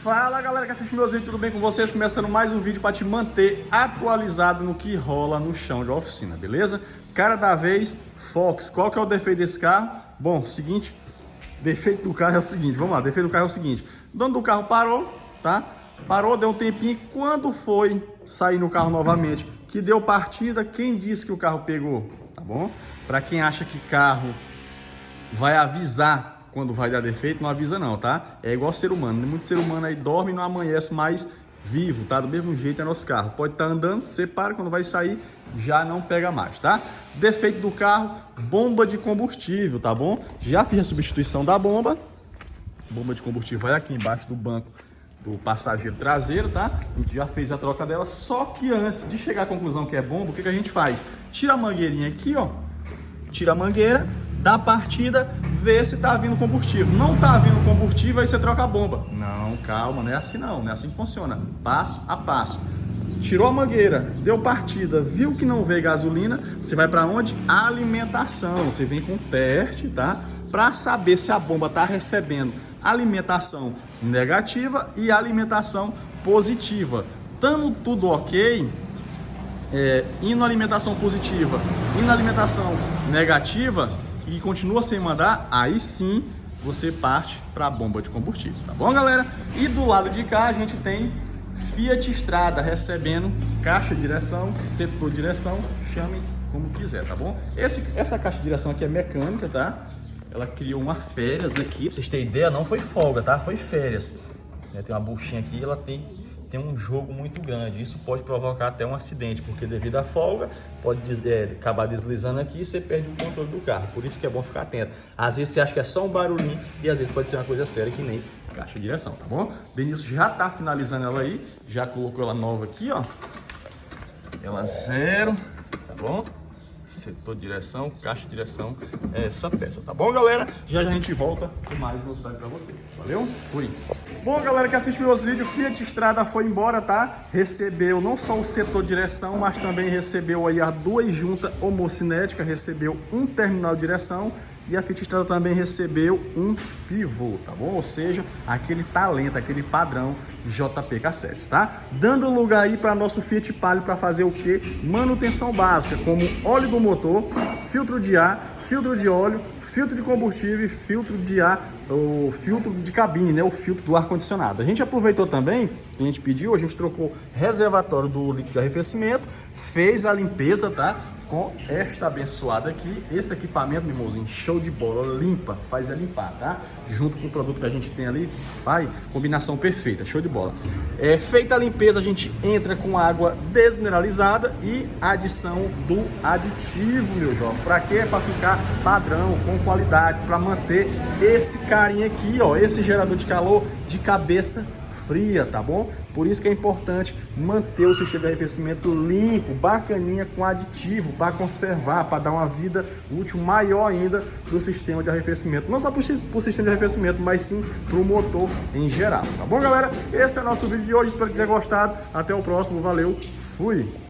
Fala galera que assiste meus vídeos, tudo bem com vocês? Começando mais um vídeo para te manter atualizado no que rola no chão de oficina, beleza? Cara da vez, Fox. Qual que é o defeito desse carro? Bom, seguinte, defeito do carro é o seguinte, vamos lá, defeito do carro é o seguinte. O dono do carro parou, tá? Parou, deu um tempinho, quando foi sair no carro novamente, que deu partida, quem disse que o carro pegou, tá bom? Para quem acha que carro vai avisar quando vai dar defeito, não avisa não, tá? É igual ser humano, muito ser humano aí dorme e não amanhece mais vivo, tá? Do mesmo jeito é nosso carro, pode estar andando, você para, quando vai sair, já não pega mais, tá? Defeito do carro, bomba de combustível, tá bom? Já fiz a substituição da bomba de combustível vai aqui embaixo do banco do passageiro traseiro, tá? A gente já fez a troca dela, só que antes de chegar à conclusão que é bomba, o que a gente faz? Tira a mangueirinha aqui, ó, tira a mangueira, dá a partida, vê se tá vindo combustível. Não tá vindo combustível, aí você troca a bomba. Não, calma, não é assim não, não é assim que funciona. Passo a passo. Tirou a mangueira, deu partida, viu que não veio gasolina, você vai para onde? Alimentação. Você vem com o PERT, tá? Para saber se a bomba tá recebendo alimentação negativa e alimentação positiva. Tando tudo ok, indo alimentação positiva, indo alimentação negativa e continua sem mandar, aí sim você parte para a bomba de combustível, tá bom, galera? E do lado de cá a gente tem Fiat Strada recebendo caixa de direção, setor de direção, chame como quiser, tá bom? Essa caixa de direção aqui é mecânica, tá? Ela criou uma férias aqui, pra vocês terem ideia, não foi folga, tá? Foi férias. Tem uma buchinha aqui, ela tem um jogo muito grande. Isso pode provocar até um acidente, porque devido à folga, pode acabar deslizando aqui e você perde o controle do carro. Por isso que é bom ficar atento. Às vezes você acha que é só um barulhinho e às vezes pode ser uma coisa séria, que nem caixa de direção, tá bom? Denilson já tá finalizando ela aí, já colocou ela nova aqui, ó. Ela zero, tá bom? Setor de direção, caixa de direção, é essa peça, tá bom, galera? Já a gente volta com mais novidade pra vocês. Valeu? Fui! Bom, galera que assiste meus vídeos, Fiat Strada foi embora, tá? Recebeu não só o setor de direção, mas também recebeu aí as duas juntas homocinéticas, recebeu um terminal de direção e a Fiat Strada também recebeu um pivô, tá bom? Ou seja, aquele talento, aquele padrão JP Cassettes, tá? Dando lugar aí para nosso Fiat Palio para fazer o que? Manutenção básica, como óleo do motor, filtro de ar, filtro de óleo, filtro de combustível e filtro de ar, o filtro de cabine, né? O filtro do ar-condicionado. A gente aproveitou também, o cliente pediu, a gente trocou reservatório do líquido de arrefecimento, fez a limpeza, tá? Com esta abençoada aqui, esse equipamento, meu irmãozinho, show de bola, limpa, faz limpar, tá? Junto com o produto que a gente tem ali, vai, combinação perfeita, show de bola. Feita a limpeza, a gente entra com água desmineralizada e adição do aditivo, meu jovem. Pra quê? Pra ficar padrão, com qualidade, pra manter esse carinha aqui, ó, esse gerador de calor de cabeça fria, tá bom? Por isso que é importante manter o sistema de arrefecimento limpo, bacaninha, com aditivo, para conservar, para dar uma vida útil maior ainda para o sistema de arrefecimento. Não só para o sistema de arrefecimento, mas sim para o motor em geral, tá bom, galera? Esse é o nosso vídeo de hoje, espero que tenha gostado. Até o próximo, valeu, fui!